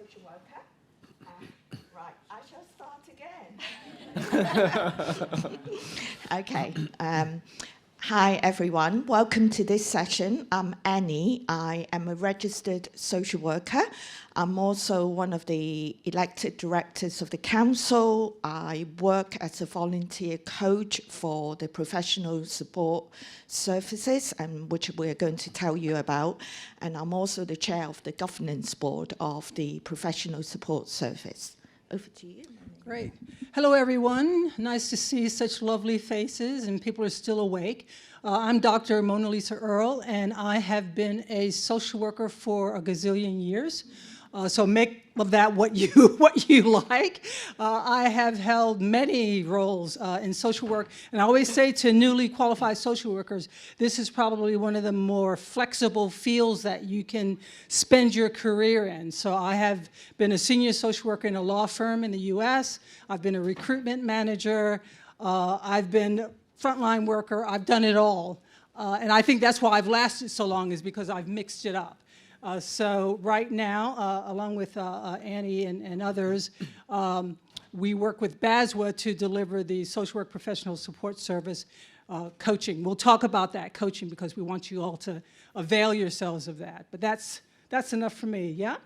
social worker. Right, I shall start again. Okay. Hi, everyone. Welcome to this session. I'm Annie. I am a registered social worker. I'm also one of the elected directors of the council. I work as a volunteer coach for the professional support services, and which we're going to tell you about. And I'm also the chair of the governance board of the professional support service. Over to you. Great. Hello, everyone. Nice to see such lovely faces and people are still awake. I'm Dr. Monalesia Earle, and I have been a social worker for a gazillion years. So make of that what you like. I have held many roles in social work, and I always say to newly qualified social workers, this is probably one of the more flexible fields that you can spend your career in. So I have been a senior social worker in a law firm in the US. I've been a recruitment manager. I've been frontline worker. I've done it all. And I think that's why I've lasted so long, is because I've mixed it up. So right now, along with Annie and others, we work with BASW to deliver the social work professional support service coaching. We'll talk about that coaching because we want you all to avail yourselves of that. But that's enough for me, yeah?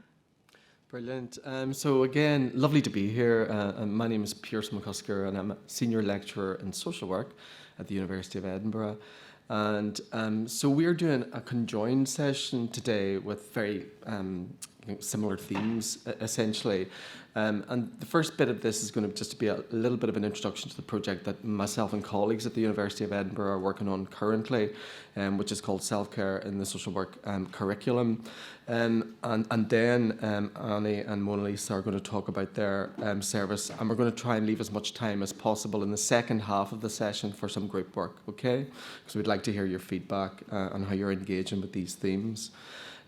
Brilliant. So again, lovely to be here. My name is Pierce McCusker, and I'm a senior lecturer in social work at the University of Edinburgh. And so we're doing a conjoined session today with very similar themes, essentially. And the first bit of this is going to just be a little bit of an introduction to the project that myself and colleagues at the University of Edinburgh are working on currently, which is called Self-Care in the Social Work Curriculum. And then Annie and Monalesia are going to talk about their service, and we're going to try and leave as much time as possible in the second half of the session for some group work, okay? Because we'd like to hear your feedback on how you're engaging with these themes.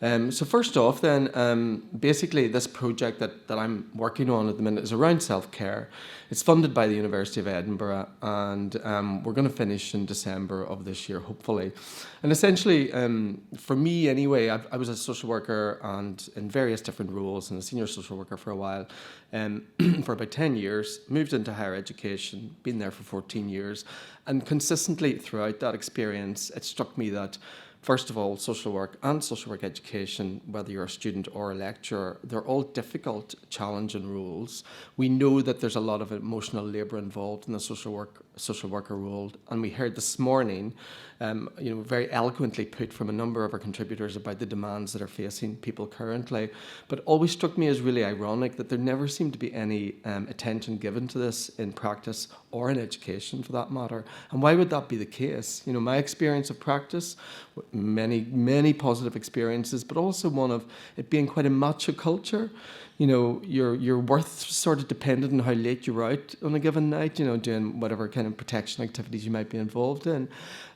So first off then, basically this project that I'm working on at the minute is around self-care. It's funded by the University of Edinburgh, and we're going to finish in December of this year, hopefully. And essentially, for me anyway, I was a social worker and in various different roles, and a senior social worker for a while, for about 10 years, moved into higher education, been there for 14 years, and consistently throughout that experience, it struck me that first of all, social work and social work education, whether you're a student or a lecturer, they're all difficult, challenging roles. We know that there's a lot of emotional labour involved in the social worker role, and we heard this morning, very eloquently put from a number of our contributors about the demands that are facing people currently. But always struck me as really ironic that there never seemed to be any attention given to this in practice or in education, for that matter. And why would that be the case? My experience of practice, many positive experiences, but also one of it being quite a macho culture. Your worth sort of depended on how late you were out on a given night, doing whatever kind of protection activities you might be involved in.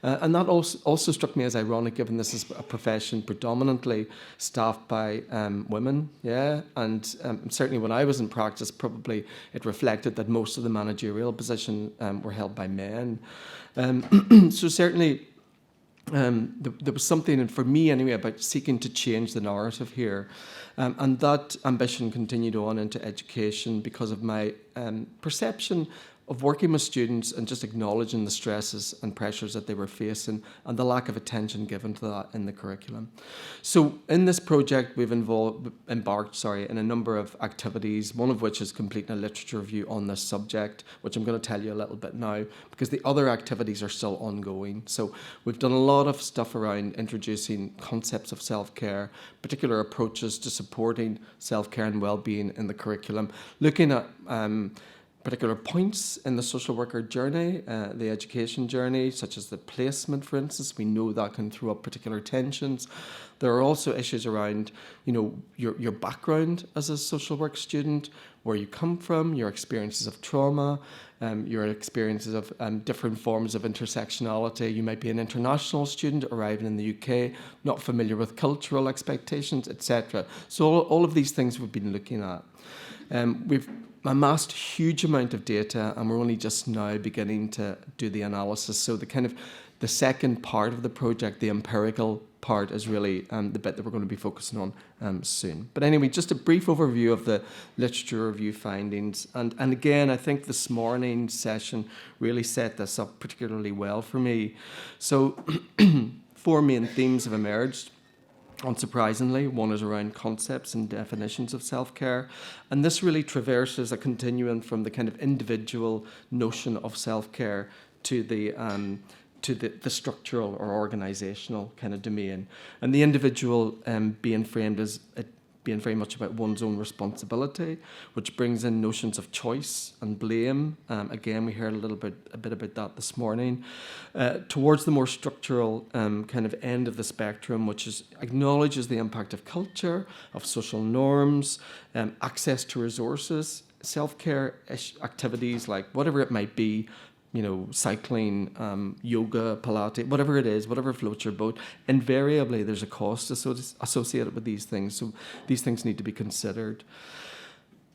And that also struck me as ironic, given this is a profession predominantly staffed by women, yeah? And certainly when I was in practice, probably it reflected that most of the managerial positions were held by men. So certainly there was something, and for me anyway, about seeking to change the narrative here. And that ambition continued on into education because of my perception of working with students and just acknowledging the stresses and pressures that they were facing and the lack of attention given to that in the curriculum. So in this project, we've embarked in a number of activities, one of which is completing a literature review on this subject, which I'm going to tell you a little bit now, because the other activities are still ongoing. So we've done a lot of stuff around introducing concepts of self-care, particular approaches to supporting self-care and well-being in the curriculum, looking at particular points in the social worker journey, the education journey, such as the placement, for instance. We know that can throw up particular tensions. There are also issues around, your background as a social work student, where you come from, your experiences of trauma, your experiences of different forms of intersectionality. You might be an international student arriving in the UK, not familiar with cultural expectations, etc. So all of these things we've been looking at. We've amassed a huge amount of data, and we're only just now beginning to do the analysis. So the kind of The second part of the project, the empirical part, is really the bit that we're going to be focusing on soon. But anyway, just a brief overview of the literature review findings. And again, I think this morning's session really set this up particularly well for me. So 4 main themes have emerged. Unsurprisingly, one is around concepts and definitions of self-care. And this really traverses a continuum from the kind of individual notion of self-care to the structural or organizational kind of domain. And the individual being framed as being very much about one's own responsibility, which brings in notions of choice and blame. Again, we heard a bit about that this morning. Towards the more structural kind of end of the spectrum, which acknowledges the impact of culture, of social norms, access to resources, self-care activities like whatever it might be, cycling, yoga, Pilates, whatever it is, whatever floats your boat, invariably there's a cost associated with these things. So these things need to be considered.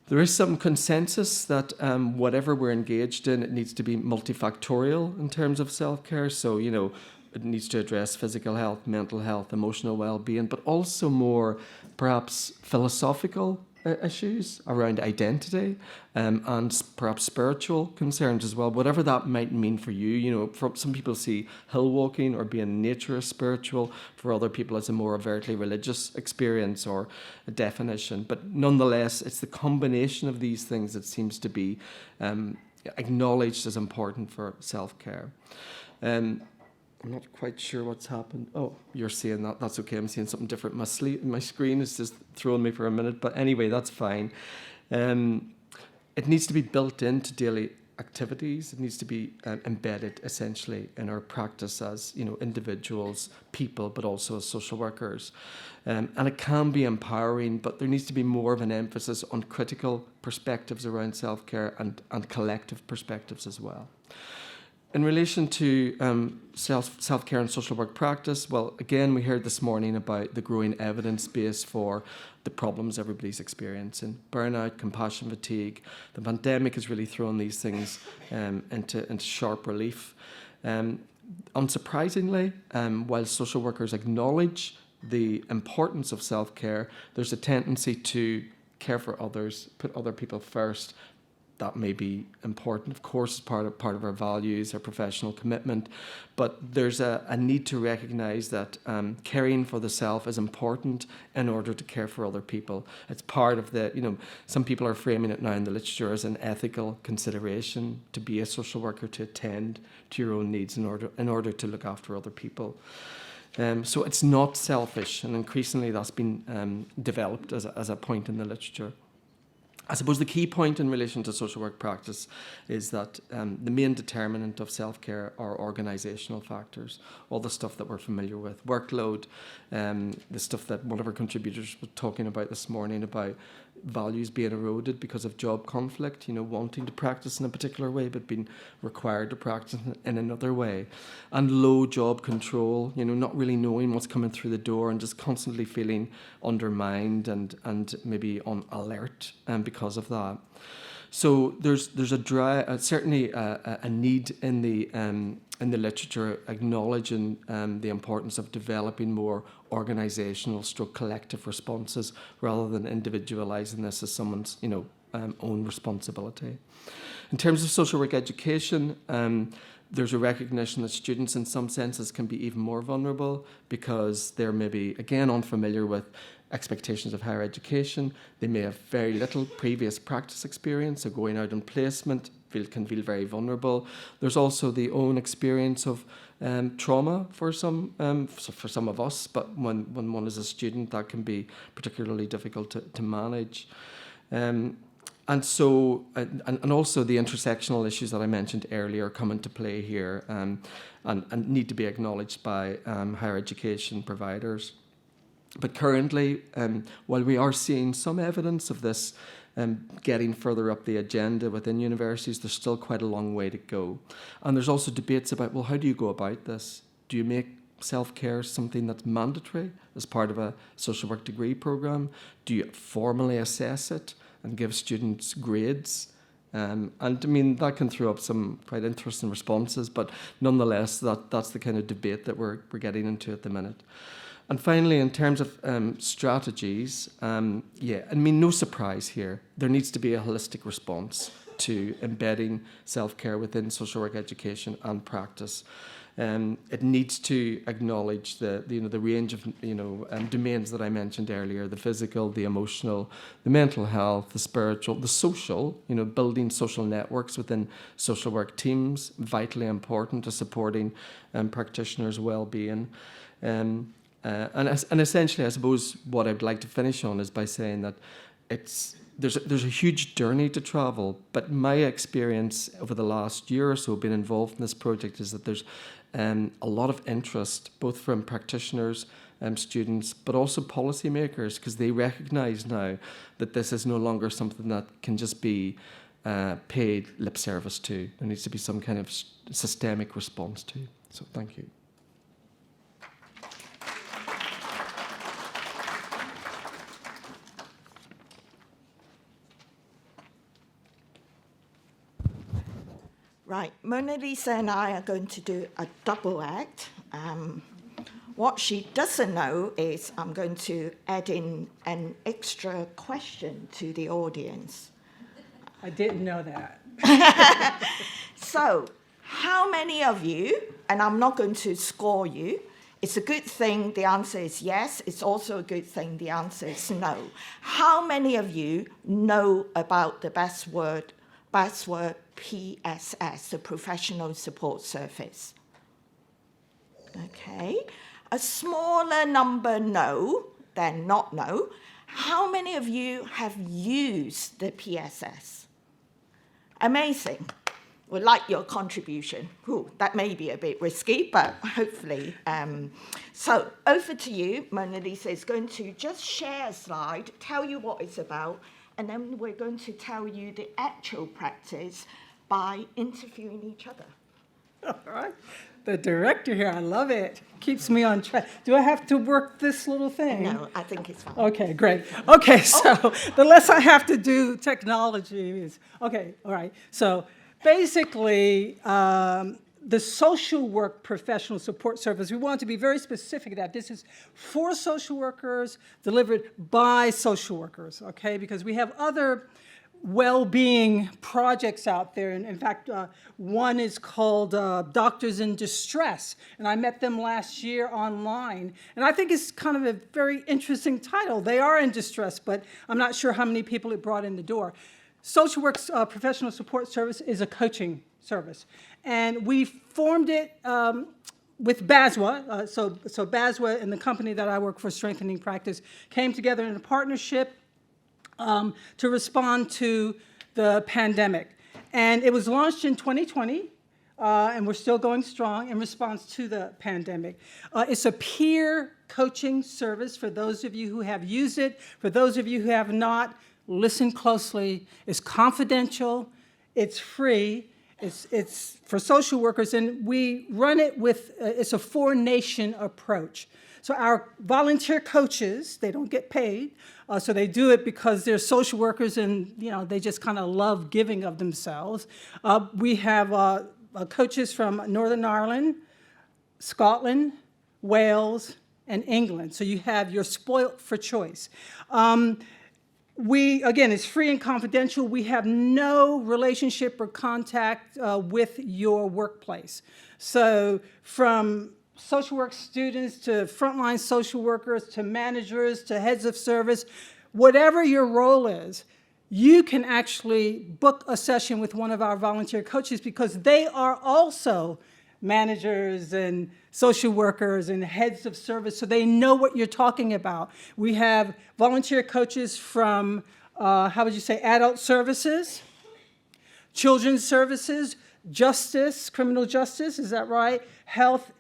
There is some consensus that whatever we're engaged in, it needs to be multifactorial in terms of self-care. So, it needs to address physical health, mental health, emotional well-being, but also more perhaps philosophical issues around identity and perhaps spiritual concerns as well, whatever that might mean for you. Some people see hill walking or being in nature as spiritual. For other people, it's a more overtly religious experience or a definition. But nonetheless, it's the combination of these things that seems to be acknowledged as important for self-care. I'm not quite sure what's happened. Oh, you're seeing that. That's okay. I'm seeing something different. My screen is just throwing me for a minute. But anyway, that's fine. It needs to be built into daily activities. It needs to be embedded essentially in our practice as individuals, people, but also as social workers. And it can be empowering, but there needs to be more of an emphasis on critical perspectives around self-care and collective perspectives as well. In relation to self-care and social work practice, well, again, we heard this morning about the growing evidence base for the problems everybody's experiencing. Burnout, compassion fatigue. The pandemic has really thrown these things into sharp relief. Unsurprisingly, while social workers acknowledge the importance of self-care, there's a tendency to care for others, put other people first. That may be important, of course, as part of our values, our professional commitment, but there's a need to recognise that caring for the self is important in order to care for other people. It's part of some people are framing it now in the literature as an ethical consideration to be a social worker, to attend to your own needs in order to look after other people. So it's not selfish, and increasingly that's been developed as a point in the literature. I suppose the key point in relation to social work practice is that the main determinant of self-care are organisational factors, all the stuff that we're familiar with, workload, the stuff that one of our contributors was talking about this morning about values being eroded because of job conflict, wanting to practice in a particular way but being required to practice in another way, and low job control, not really knowing what's coming through the door and just constantly feeling undermined and maybe on alert because of that. So there's certainly a need in the literature acknowledging the importance of developing more organisational collective responses rather than individualising this as someone's own responsibility. In terms of social work education, there's a recognition that students in some senses can be even more vulnerable because they're maybe, again, unfamiliar with expectations of higher education. They may have very little previous practice experience, so going out on placement can feel very vulnerable. There's also the own experience of trauma for some of us, but when one is a student, that can be particularly difficult to manage. And also the intersectional issues that I mentioned earlier come into play here and need to be acknowledged by higher education providers. But currently, while we are seeing some evidence of this getting further up the agenda within universities, there's still quite a long way to go. And there's also debates about, well, how do you go about this? Do you make self-care something that's mandatory as part of a social work degree programme? Do you formally assess it and give students grades And I mean, that can throw up some quite interesting responses, but nonetheless, that's the kind of debate that we're getting into at the minute. And finally, in terms of strategies, I mean, no surprise here. There needs to be a holistic response to embedding self-care within social work education and practice. It needs to acknowledge the range of domains that I mentioned earlier: the physical, the emotional, the mental health, the spiritual, the social. Building social networks within social work teams, vitally important to supporting practitioners' well-being. And essentially, I suppose what I'd like to finish on is by saying that there's a huge journey to travel, but my experience over the last year or so being involved in this project is that there's a lot of interest, both from practitioners, students, but also policymakers, because they recognise now that this is no longer something that can just be paid lip service to. There needs to be some kind of systemic response to. So thank you. Right, Monalesia and I are going to do a double act. What she doesn't know is I'm going to add in an extra question to the audience. I didn't know that. So, how many of you, and I'm not going to score you, it's a good thing the answer is yes, it's also a good thing the answer is no. How many of you know about the BASW PSS, the Professional Support Service? Okay. A smaller number know than not know. How many of you have used the PSS? Amazing. Would like your contribution. Ooh, that may be a bit risky, but hopefully. So over to you. Monalesia is going to just share a slide, tell you what it's about, and then we're going to tell you the actual practice by interviewing each other. All right. The director here, I love it. Keeps me on track. Do I have to work this little thing? No, I think it's fine. Okay, great. Okay, so the less I have to do technology is, okay, all right. So basically, the social work professional support service, we want to be very specific that this is for social workers, delivered by social workers, okay? Because we have other well-being projects out there. And in fact, one is called Doctors in Distress, and I met them last year online. And I think it's kind of a very interesting title. They are in distress, but I'm not sure how many people it brought in the door. Social Work's Professional Support Service is a coaching service. And we formed it with BASW. So BASW and the company that I work for, Strengthening Practice, came together in a partnership to respond to the pandemic. And it was launched in 2020, and we're still going strong in response to the pandemic. It's a peer coaching service for those of you who have used it. For those of you who have not, listen closely. It's confidential, it's free, it's for social workers, and we run it with, it's a four-nation approach. So our volunteer coaches, they don't get paid, so they do it because they're social workers and they just kind of love giving of themselves. We have coaches from Northern Ireland, Scotland, Wales, and England. So you have your spoilt for choice. Again, it's free and confidential. We have no relationship or contact with your workplace. So from social work students to frontline social workers to managers to heads of service, whatever your role is, you can actually book a session with one of our volunteer coaches because they are also managers and social workers and heads of service, so they know what you're talking about. We have volunteer coaches from, how would you say, adult services, children's services, justice, criminal justice, is that right? Health,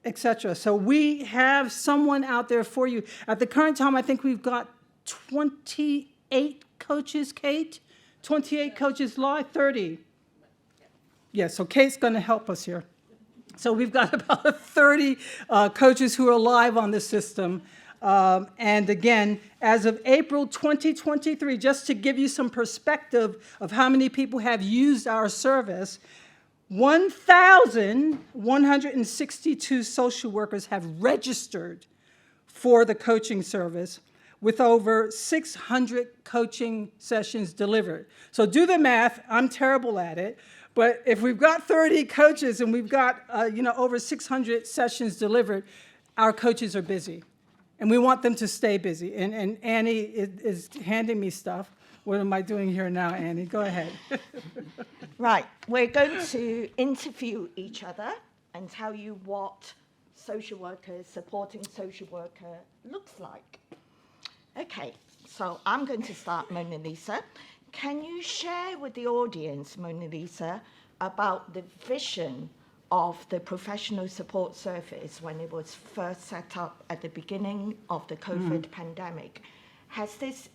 etc. So we have someone out there for you. At the current time, I think we've got 28 coaches, Kate? 28 coaches live, 30. Yeah, so Kate's going to help us here. So we've got about 30 coaches who are live on the system. And again, as of April 2023, just to give you some perspective of how many people have used our service, 1,162 social workers have registered for the coaching service, with over 600 coaching sessions delivered. So do the math. I'm terrible at it. But if we've got 30 coaches and we've got over 600 sessions delivered, our coaches are busy. And we want them to stay busy. And Annie is handing me stuff. What am I doing here now, Annie? Go ahead. Right, we're going to interview each other and tell you what supporting social worker looks like. Okay, so I'm going to start, Monalesia. Can you share with the audience, Monalesia, about the vision of the professional support service when it was first set up at the beginning of the COVID pandemic? Has this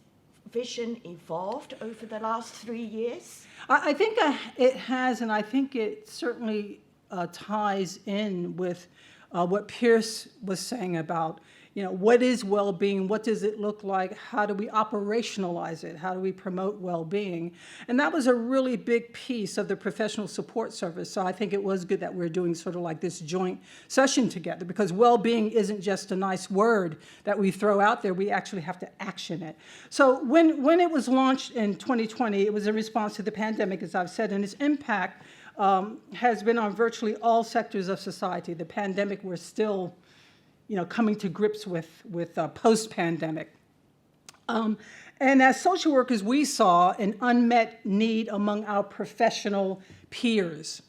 vision evolved over the last 3 years? I think it has, and I think it certainly ties in with what Pierce was saying about, what is well-being? What does it look like? How do we operationalize it? How do we promote well-being? And that was a really big piece of the professional support service. So I think it was good that we're doing sort of like this joint session together, because well-being isn't just a nice word that we throw out there. We actually have to action it. So when it was launched in 2020, it was in response to the pandemic, as I've said, and its impact has been on virtually all sectors of society. The pandemic, we're still coming to grips with post-pandemic. And as social workers, we saw an unmet need among our professional peers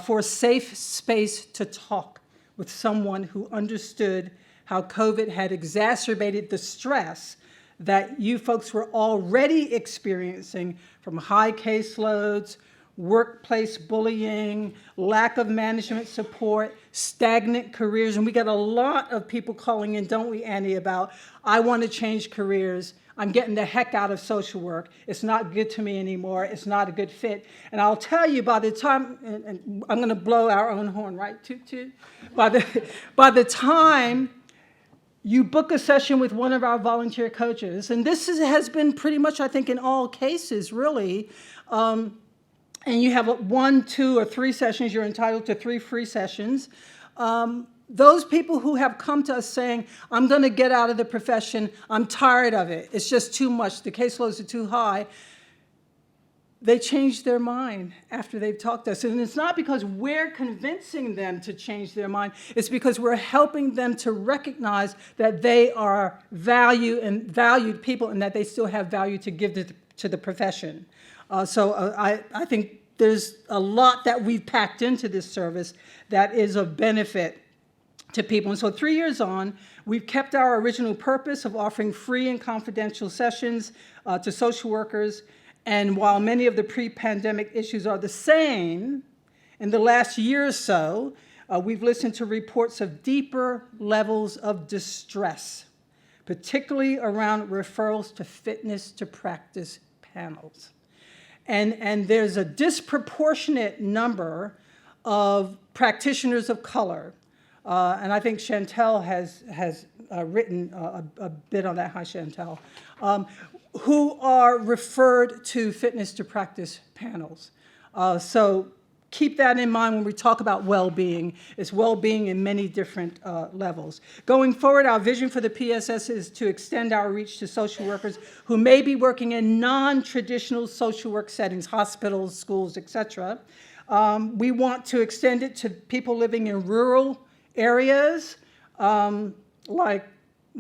for a safe space to talk with someone who understood how COVID had exacerbated the stress that you folks were already experiencing from high caseloads, workplace bullying, lack of management support, stagnant careers. And we get a lot of people calling in, don't we, Annie, about, I want to change careers. I'm getting the heck out of social work. It's not good to me anymore. It's not a good fit. And I'll tell you, by the time, and I'm going to blow our own horn, right? Toot, toot. By the time you book a session with one of our volunteer coaches, and this has been pretty much, I think, in all cases, really, and you have 1, 2, or 3 sessions, you're entitled to 3 free sessions. Those people who have come to us saying, I'm going to get out of the profession, I'm tired of it, it's just too much, the caseloads are too high, they change their mind after they've talked to us. And it's not because we're convincing them to change their mind, it's because we're helping them to recognize that they are valued people and that they still have value to give to the profession. So I think there's a lot that we've packed into this service that is of benefit to people. And so 3 years on, we've kept our original purpose of offering free and confidential sessions to social workers. And while many of the pre-pandemic issues are the same, in the last year or so, we've listened to reports of deeper levels of distress, particularly around referrals to fitness to practice panels. And there's a disproportionate number of practitioners of color, and I think Chantel has written a bit on that. Hi, Chantel, who are referred to fitness to practice panels. So keep that in mind when we talk about well-being. It's well-being in many different levels. Going forward, our vision for the PSS is to extend our reach to social workers who may be working in non-traditional social work settings, hospitals, schools, etc. We want to extend it to people living in rural areas, like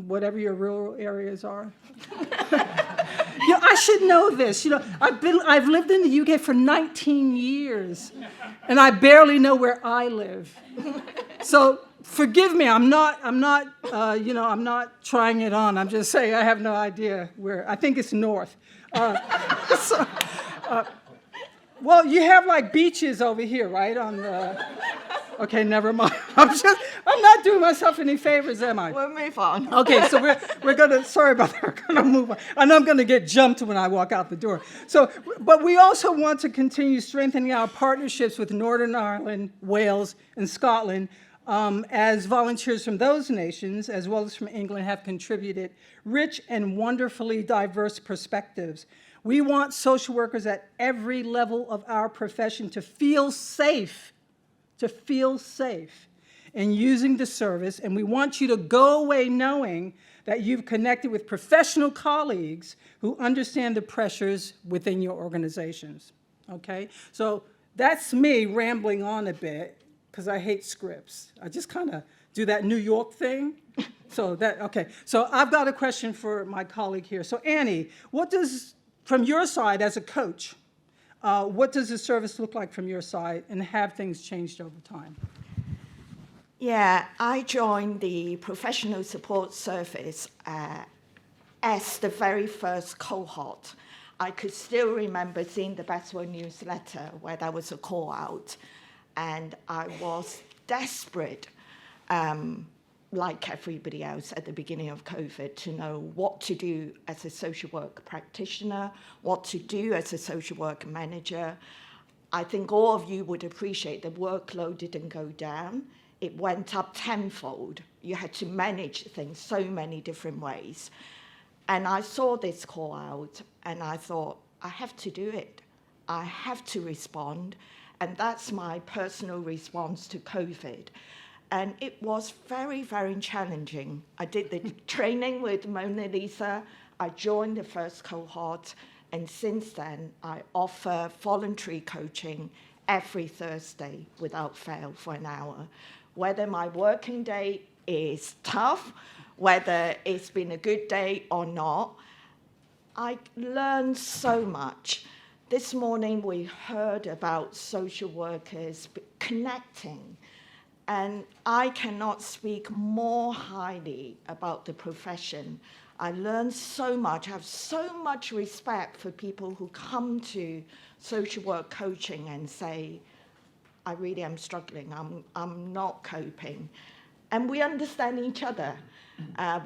whatever your rural areas are. I should know this. I've lived in the UK for 19 years, and I barely know where I live. So forgive me. I'm not trying it on. I'm just saying I have no idea where. I think it's north. Well, you have like beaches over here, right? On the. Okay, never mind. I'm not doing myself any favors, am I? We'll move on. Okay, so we're gonna, sorry about that, we're gonna move on. I know I'm gonna get jumped when I walk out the door. So, but we also want to continue strengthening our partnerships with Northern Ireland, Wales, and Scotland as volunteers from those nations, as well as from England, have contributed rich and wonderfully diverse perspectives. We want social workers at every level of our profession to feel safe in using the service, and we want you to go away knowing that you've connected with professional colleagues who understand the pressures within your organizations, okay? So that's me rambling on a bit, because I hate scripts. I just kind of do that New York thing. Okay. So I've got a question for my colleague here. So Annie, from your side as a coach, what does the service look like from your side, and have things changed over time? Yeah, I joined the professional support service as the very first cohort. I could still remember seeing the BASW newsletter where there was a call out, and I was desperate, like everybody else at the beginning of COVID, to know what to do as a social work practitioner, what to do as a social work manager. I think all of you would appreciate the workload didn't go down. It went up tenfold. You had to manage things so many different ways. And I saw this call out, and I thought, I have to do it. I have to respond. And that's my personal response to COVID. And it was very, very challenging. I did the training with Monalesia. I joined the first cohort. And since then, I offer voluntary coaching every Thursday without fail for an hour. Whether my working day is tough, whether it's been a good day or not, I learned so much. This morning we heard about social workers connecting, and I cannot speak more highly about the profession. I learned so much. I have so much respect for people who come to social work coaching and say, I really am struggling, I'm not coping. And we understand each other.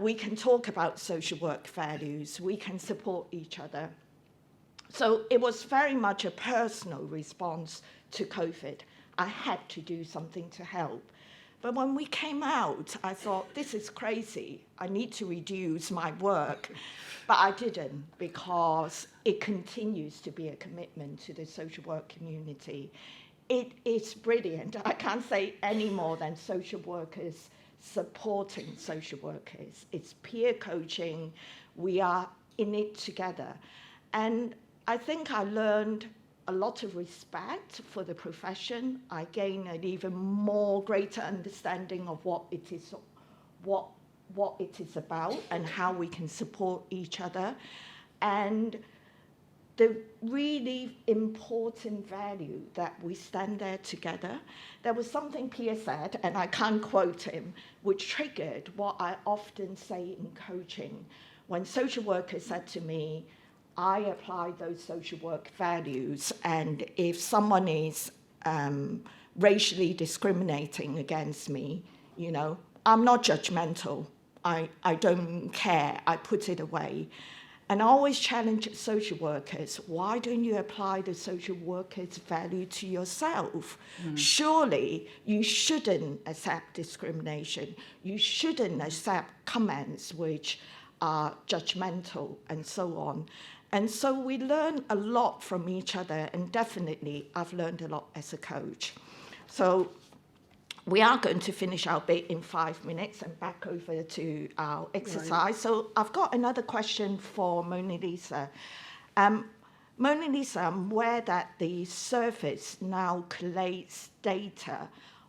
We can talk about social work values, we can support each other. So it was very much a personal response to COVID. I had to do something to help. But when we came out, I thought, this is crazy. I need to reduce my work. But I didn't, because it continues to be a commitment to the social work community. It is brilliant. I can't say any more than social workers supporting social workers. It's peer coaching. We are in it together. And I think I learned a lot of respect for the profession. I gained an even more greater understanding of what it is about and how we can support each other. And the really important value that we stand there together. There was something Pierre said, and I can't quote him, which triggered what I often say in coaching. When social workers said to me, I apply those social work values, and if someone is racially discriminating against me, you know, I'm not judgmental. I don't care. I put it away. And I always challenge social workers, why don't you apply the social worker's value to yourself? Surely you shouldn't accept discrimination. You shouldn't accept comments which are judgmental and so on. And so we learn a lot from each other, and definitely I've learned a lot as a coach. So we are going to finish our bit in 5 minutes and back over to our exercise. Right. So I've got another question for Monalesia. Monalesia, I'm aware that the service now collates data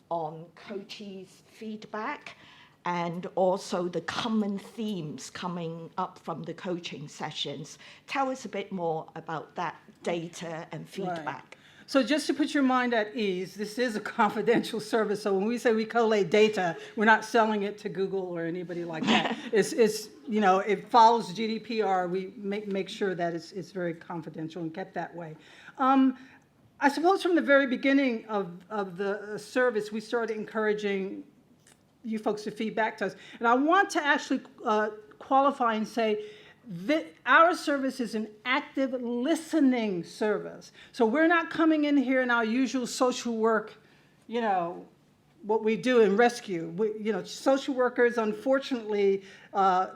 on coaches' feedback and also the common themes coming up from the coaching sessions. Tell us a bit more about that data and feedback. Right. So just to put your mind at ease, this is a confidential service. So when we say we collate data, we're not selling it to Google or anybody like that. It's you know, it follows GDPR. We make sure that it's very confidential and kept that way. I suppose from the very beginning of the service, we started encouraging you folks to feedback to us. And I want to actually qualify and say that our service is an active listening service. So we're not coming in here in our usual social work, you know, what we do in rescue. Social workers, unfortunately,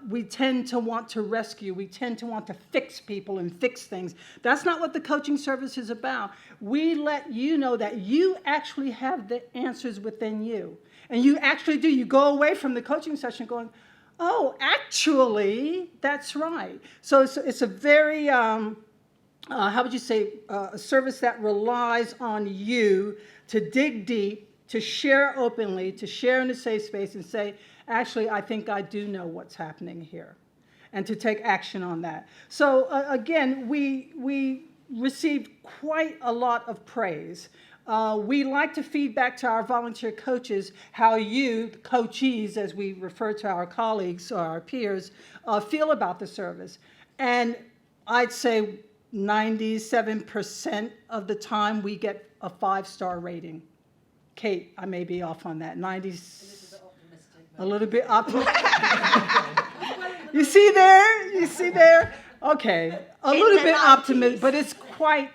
we tend to want to rescue. We tend to want to fix people and fix things. That's not what the coaching service is about. We let you know that you actually have the answers within you. And you actually do. You go away from the coaching session going, oh, actually, that's right. So it's a very, how would you say, a service that relies on you to dig deep, to share openly, to share in a safe space and say, actually, I think I do know what's happening here, and to take action on that. So again, we received quite a lot of praise. We like to feed back to our volunteer coaches how you, coachees, as we refer to our colleagues or our peers, feel about the service. And I'd say 97% of the time we get a 5-star rating. Kate, I may be off on that. 90. A little bit optimistic. You see there? You see there? Okay, a little bit optimistic, but it's quite.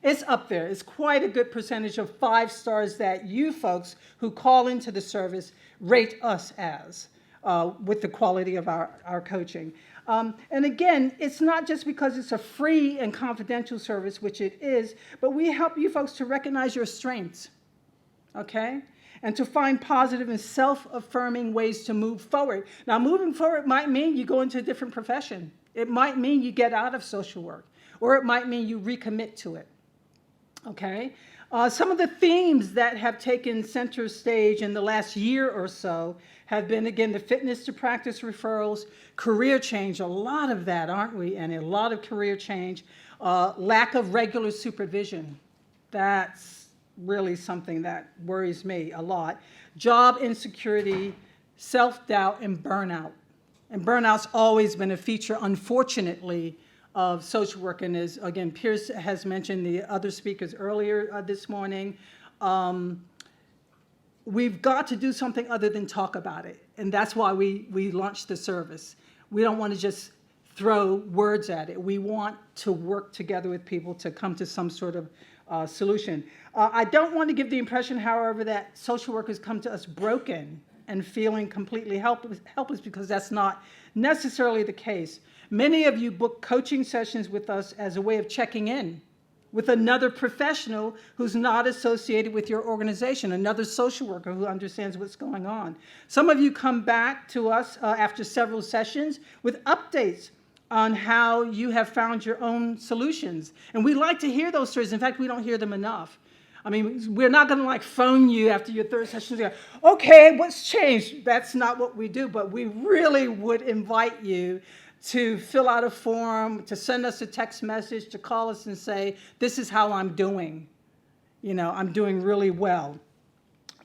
It's up there. It's quite a good percentage of 5 stars that you folks who call into the service rate us as with the quality of our coaching. And again, it's not just because it's a free and confidential service, which it is, but we help you folks to recognize your strengths, okay? And to find positive and self-affirming ways to move forward. Now, moving forward might mean you go into a different profession. It might mean you get out of social work, or it might mean you recommit to it. Okay, some of the themes that have taken center stage in the last year or so have been, again, the fitness to practice referrals, career change, a lot of that, aren't we? And a lot of career change, lack of regular supervision. That's really something that worries me a lot. Job insecurity, self-doubt, and burnout. And burnout's always been a feature, unfortunately, of social work, and as, again, Pierce has mentioned the other speakers earlier this morning, we've got to do something other than talk about it, and that's why we launched the service. We don't want to just throw words at it. We want to work together with people to come to some sort of solution. I don't want to give the impression, however, that social workers come to us broken and feeling completely helpless, because that's not necessarily the case. Many of you book coaching sessions with us as a way of checking in with another professional who's not associated with your organization, another social worker who understands what's going on. Some of you come back to us after several sessions with updates on how you have found your own solutions. And we like to hear those stories. In fact, we don't hear them enough. I mean, we're not going to phone you after your third session and go, okay, what's changed? That's not what we do, but we really would invite you to fill out a form, to send us a text message, to call us and say, this is how I'm doing. I'm doing really well.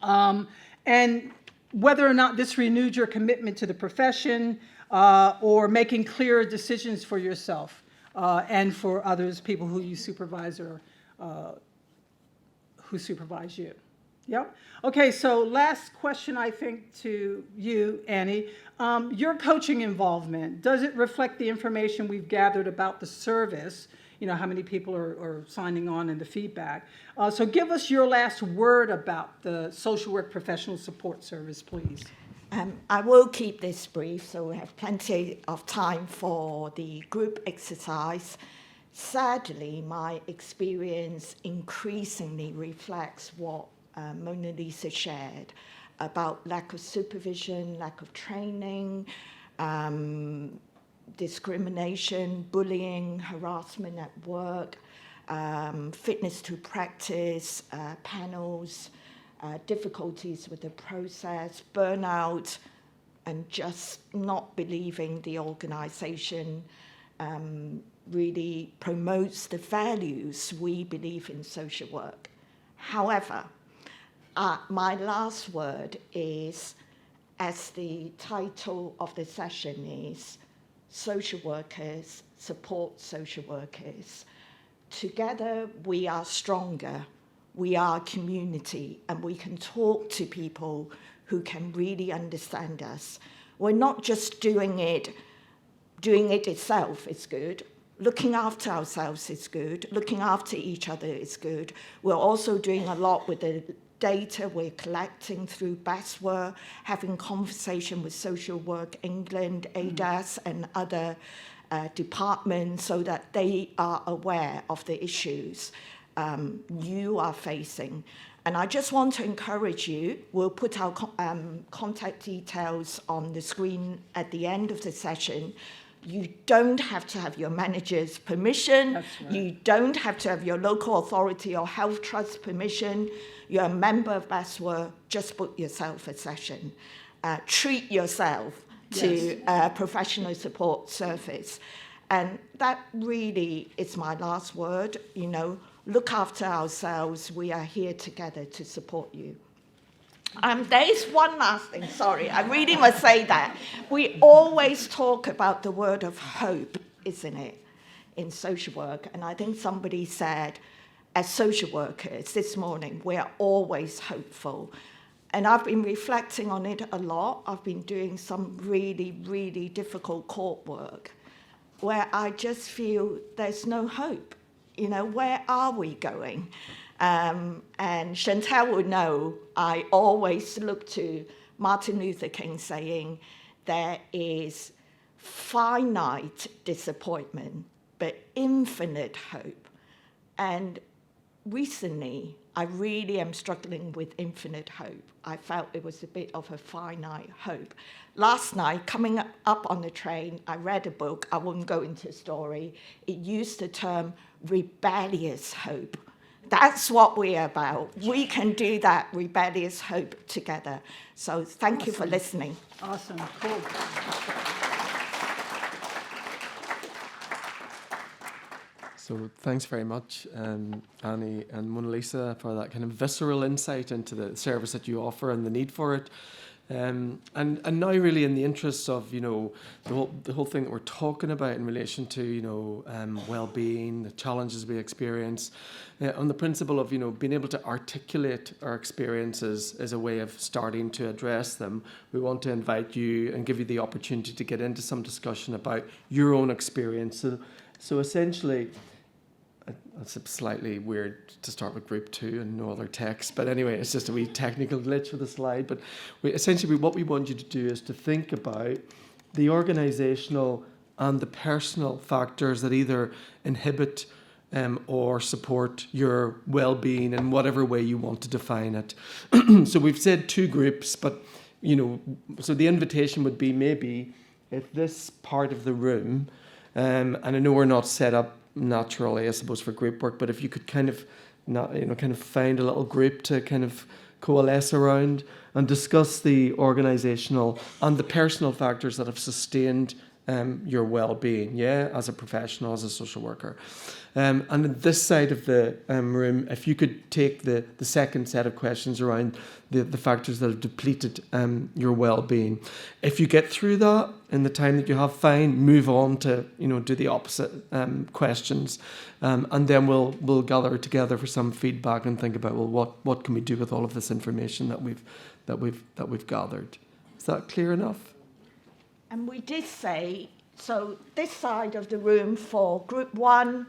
And whether or not this renewed your commitment to the profession or making clearer decisions for yourself and for others, people who you supervise or who supervise you. Yep. Okay, so last question, I think, to you, Annie. Your coaching involvement, does it reflect the information we've gathered about the service? How many people are signing on and the feedback. So give us your last word about the social work professional support service, please. I will keep this brief, so we have plenty of time for the group exercise. Sadly, my experience increasingly reflects what Monalesia shared about lack of supervision, lack of training, discrimination, bullying, harassment at work, fitness to practice, panels, difficulties with the process, burnout, and just not believing the organization really promotes the values we believe in social work. However, my last word is, as the title of the session is, social workers support social workers. Together we are stronger, we are a community, and we can talk to people who can really understand us. We're not just doing it itself is good. Looking after ourselves is good. Looking after each other is good. We're also doing a lot with the data we're collecting through BASW, having conversation with Social Work England, ADAS, and other departments so that they are aware of the issues you are facing. And I just want to encourage you, we'll put our contact details on the screen at the end of the session. You don't have to have your manager's permission. That's right. You don't have to have your local authority or health trust permission. You're a member of BASW, just book yourself a session. Treat yourself to a professional support service. And that really is my last word. You know, look after ourselves. We are here together to support you. There is one last thing, sorry, I really must say that. We always talk about the word of hope, isn't it, in social work. And I think somebody said, as social workers this morning, we're always hopeful. And I've been reflecting on it a lot. I've been doing some really, really difficult court work where I just feel there's no hope. You know, where are we going? And Chantal would know, I always look to Martin Luther King saying, there is finite disappointment, but infinite hope. And recently, I really am struggling with infinite hope. I felt it was a bit of a finite hope. Last night, coming up on the train, I read a book, I won't go into the story. It used the term rebellious hope. That's what we're about. We can do that rebellious hope together. So thank you for listening. Awesome, cool. So thanks very much, Annie and Monalesia, for that kind of visceral insight into the service that you offer and the need for it. And now, really, in the interests of, you know, the whole thing that we're talking about in relation to, you know, well-being, the challenges we experience, on the principle of, you know, being able to articulate our experiences as a way of starting to address them, we want to invite you and give you the opportunity to get into some discussion about your own experience. So essentially, it's slightly weird to start with group 2 and no other text, but anyway, it's just a wee technical glitch with the slide. But essentially what we want you to do is to think about the organisational and the personal factors that either inhibit or support your well-being in whatever way you want to define it. So we've said 2 groups, but you know, so the invitation would be maybe if this part of the room, and I know we're not set up naturally, I suppose, for group work, but if you could kind of find a little group to kind of coalesce around and discuss the organisational and the personal factors that have sustained your well-being, as a professional, as a social worker. And on this side of the room, if you could take the second set of questions around the factors that have depleted your well-being. If you get through that in the time that you have, fine, move on to, you know, do the opposite questions. And then we'll gather together for some feedback and think about, well, what can we do with all of this information that we've gathered? Is that clear enough? And we did say, so this side of the room for group 1,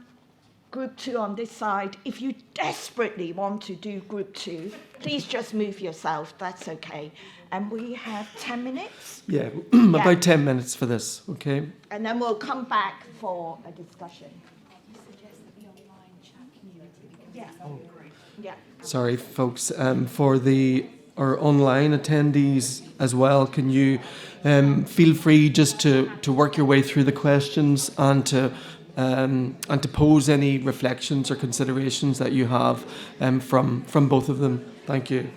group 2 on this side. If you desperately want to do group 2, please just move yourself, that's okay. And we have 10 minutes? Yeah, about 10 minutes for this, okay? And then we'll come back for a discussion. You suggest that the online chat community becomes Yeah. Sorry, folks, for our online attendees as well, can you feel free just to work your way through the questions and to pose any reflections or considerations that you have from both of them. Thank you.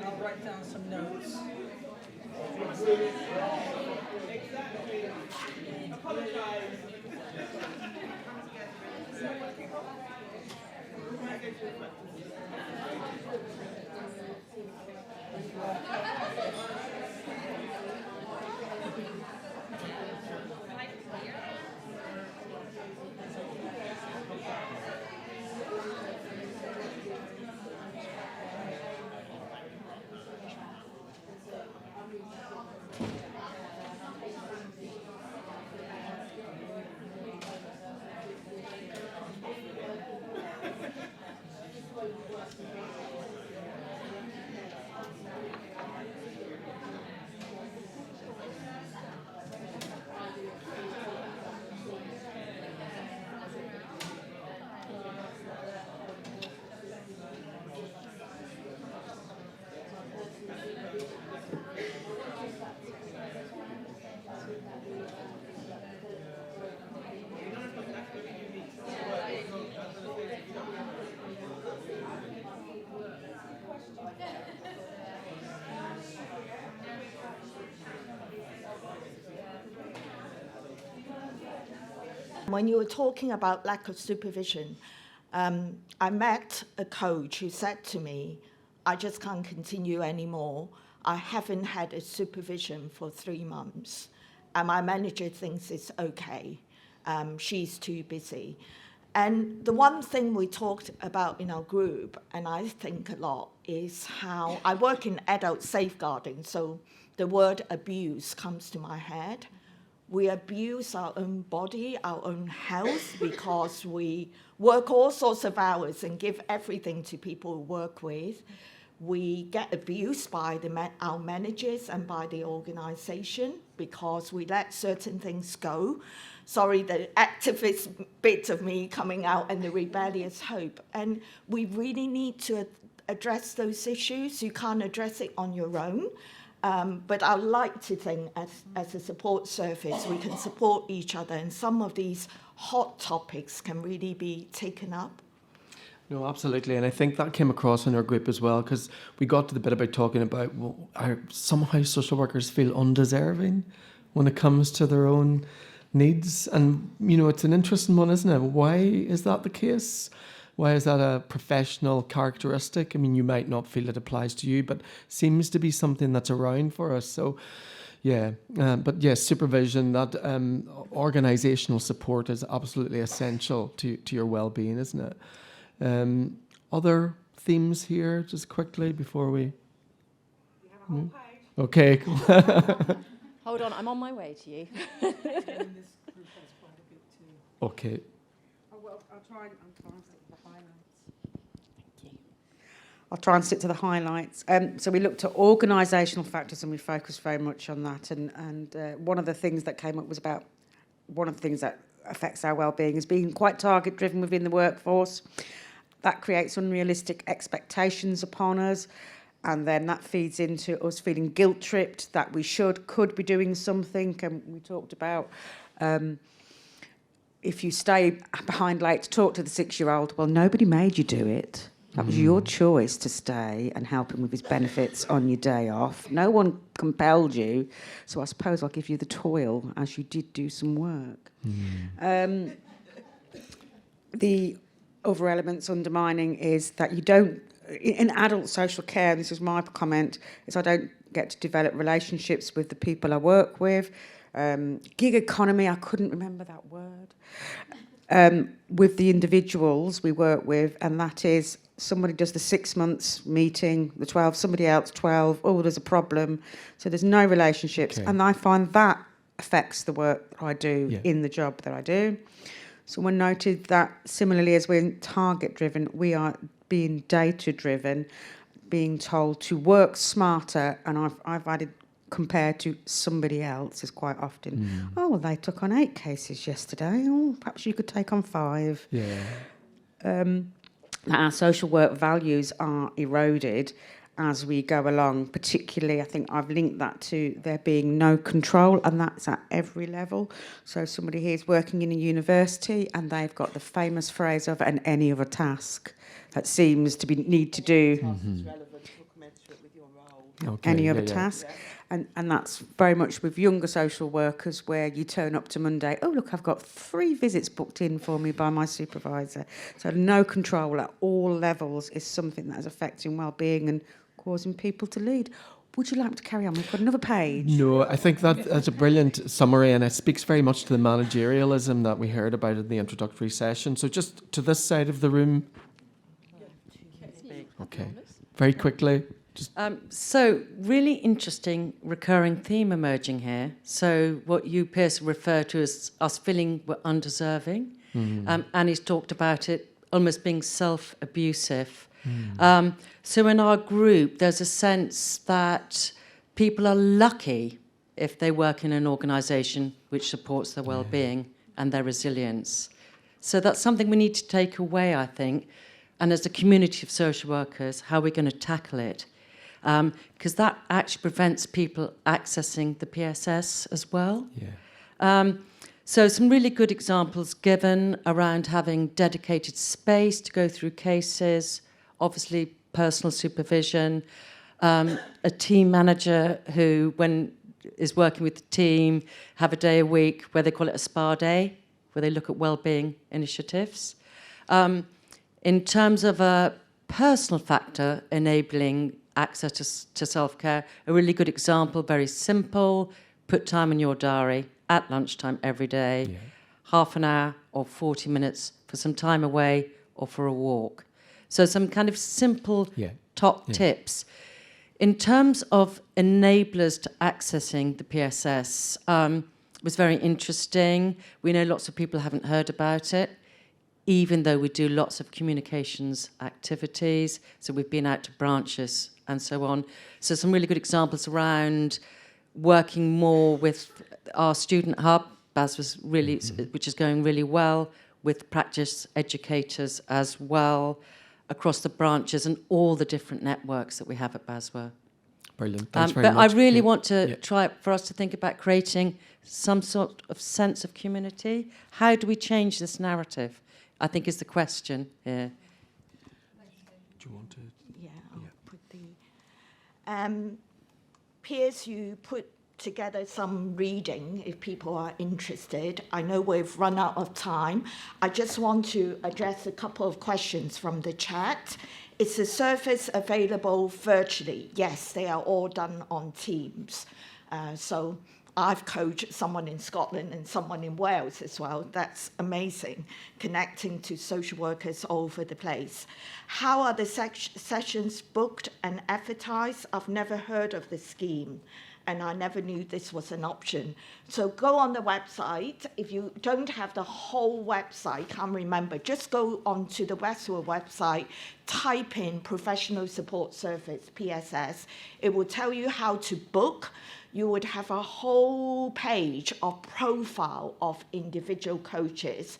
I'll write down some notes. When you were talking about lack of supervision, I met a coach who said to me, I just can't continue anymore. I haven't had a supervision for 3 months. And my manager thinks it's okay. She's too busy. And the one thing we talked about in our group, and I think a lot, is how I work in adult safeguarding, so the word abuse comes to my head. We abuse our own body, our own health, because we work all sorts of hours and give everything to people we work with. We get abused by our managers and by the organisation because we let certain things go. Sorry, the activist bit of me coming out and the rebellious hope. And we really need to address those issues. You can't address it on your own. But I like to think as a support service, we can support each other, and some of these hot topics can really be taken up. No, absolutely. And I think that came across in our group as well, because we got to the bit about talking about somehow social workers feel undeserving when it comes to their own needs. And, you know, it's an interesting one, isn't it? Why is that the case? Why is that a professional characteristic? I mean, you might not feel it applies to you, but seems to be something that's around for us. So, yeah. But yes, supervision, that organisational support is absolutely essential to your well-being, isn't it? Other themes here, just quickly before we... You have a whole page. Okay, cool. Hold on, I'm on my way to you. Okay. I'll try and stick to the highlights. So we looked at organisational factors and we focused very much on that. And one of the things that came up was about one of the things that affects our well-being is being quite target-driven within the workforce. That creates unrealistic expectations upon us. And then that feeds into us feeling guilt-tripped that we could be doing something. And we talked about if you stay behind late to talk to the 6-year-old, well, nobody made you do it. That was your choice to stay and help him with his benefits on your day off. No one compelled you. So I suppose I'll give you the toil as you did do some work. The other elements undermining is that you don't, in adult social care, this is my comment, is I don't get to develop relationships with the people I work with. Gig economy, I couldn't remember that word. With the individuals we work with, and that is somebody does the 6 months meeting, the 12, somebody else 12, oh, there's a problem. So there's no relationships. Okay. And I find that affects the work that I do in the job that I do. Someone noted that similarly as we're target-driven, we are being data-driven, being told to work smarter, and I've added compared to somebody else is quite often, oh, well, they took on 8 cases yesterday. Oh, perhaps you could take on 5. Yeah. Our social work values are eroded as we go along. Particularly, I think I've linked that to there being no control, and that's at every level. So somebody here is working in a university and they've got the famous phrase of an any other task that seems to be need to do. Relevant or commensurate with your role. Okay, any other task. And that's very much with younger social workers, where you turn up to Monday, oh, look, I've got 3 visits booked in for me by my supervisor. So no control at all levels is something that is affecting well-being and causing people to lead. Would you like to carry on? We've got another page. No, I think that's a brilliant summary, and it speaks very much to the managerialism that we heard about in the introductory session. So just to this side of the room. Okay, very quickly. So really interesting recurring theme emerging here. So what you, Pierce, refer to as us feeling we're undeserving. Annie's talked about it almost being self-abusive. So in our group, there's a sense that people are lucky if they work in an organisation which supports their well-being and their resilience. So that's something we need to take away, I think. And as a community of social workers, how we're going to tackle it. Because that actually prevents people accessing the PSS as well. So some really good examples given around having dedicated space to go through cases, obviously personal supervision, a team manager who, when is working with the team, have a day a week where they call it a spa day, where they look at well-being initiatives. In terms of a personal factor enabling access to self-care, a really good example, very simple, put time in your diary at lunchtime every day, half an hour or 40 minutes for some time away or for a walk. So some kind of simple top tips. In terms of enablers to accessing the PSS, it was very interesting. We know lots of people haven't heard about it, even though we do lots of communications activities. So we've been out to branches and so on. So some really good examples around working more with our student hub, BASW really, which is going really well, with practice educators as well, across the branches and all the different networks that we have at BASW. Brilliant. Thanks very but much. I really want to try for us to think about creating some sort of sense of community. How do we change this narrative, I think, is the question here. Do you want to? Yeah, I'll put the... Piers, you put together some reading if people are interested. I know we've run out of time. I just want to address a couple of questions from the chat. Is the service available virtually? Yes, they are all done on Teams. So I've coached someone in Scotland and someone in Wales as well. That's amazing, connecting to social workers all over the place. How are the sessions booked and advertised? I've never heard of the scheme, and I never knew this was an option. So go on the website. If you don't have the whole website, can't remember, just go onto the BASW website, type in Professional Support Service, PSS. It will tell you how to book. You would have a whole page of profile of individual coaches,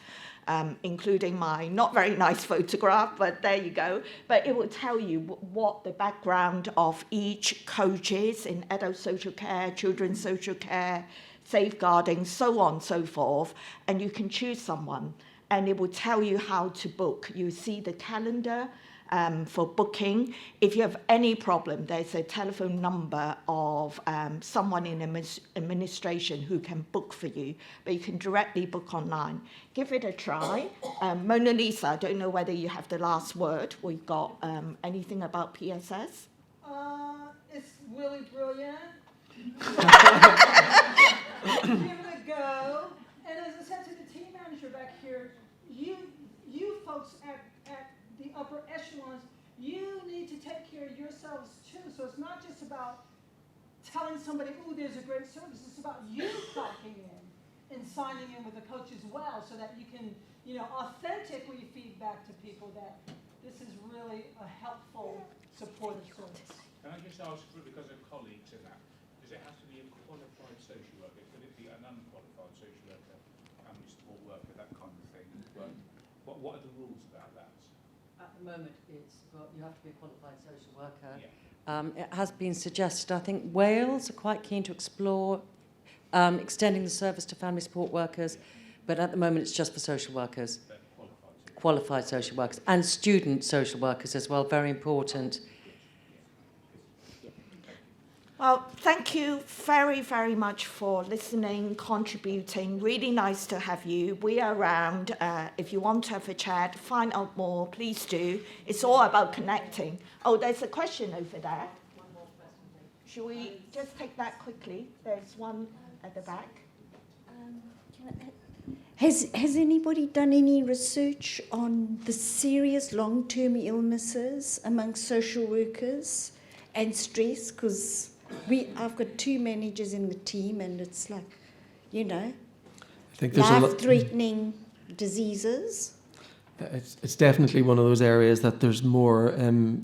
including my not very nice photograph, but there you go. But it will tell you what the background of each coach is in adult social care, children's social care, safeguarding, so on and so forth. And you can choose someone, and it will tell you how to book. You see the calendar for booking. If you have any problem, there's a telephone number of someone in administration who can book for you, but you can directly book online. Give it a try. Monalesia, I don't know whether you have the last word. We've got anything about PSS? It's really brilliant. Give it a go. And as I said to the team manager back here, you folks at the upper echelons, you need to take care of yourselves too. So it's not just about telling somebody, oh, there's a great service. It's about you clocking in and signing in with the coach as well, so that you can, authentically feed back to people that this is really a helpful, supportive service. Can I just ask, because of colleagues in that, does it have to be a qualified social worker? Could it be an unqualified social worker, family support worker, that kind of thing? What are the rules about that? At the moment, you have to be a qualified social worker. Yeah. It has been suggested, I think Wales are quite keen to explore extending the service to family support workers, but at the moment it's just for social workers. Qualified social workers. And student social workers as well, very important. Well, thank you very, very much for listening, contributing. Really nice to have you. We are around. If you want to have a chat, find out more, please do. It's all about connecting. Oh, there's a question over there. One more question. Should we just take that quickly? There's one at the back. Has anybody done any research on the serious long-term illnesses among social workers and stress? Because I've got 2 managers in the team, and it's like, you know, I think there's life-threatening diseases. It's definitely one of those areas that there's more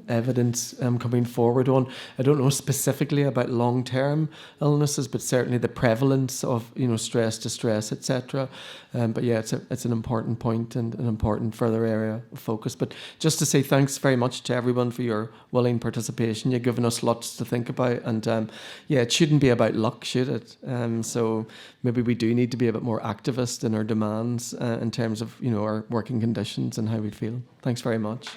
evidence coming forward on. I don't know specifically about long-term illnesses, but certainly the prevalence of stress, distress, etc. But yeah, it's an important point and an important further area of focus. But just to say thanks very much to everyone for your willing participation. You've given us lots to think about, and yeah, it shouldn't be about luck, should it? So maybe we do need to be a bit more activist in our demands in terms of our working conditions and how we feel. Thanks very much.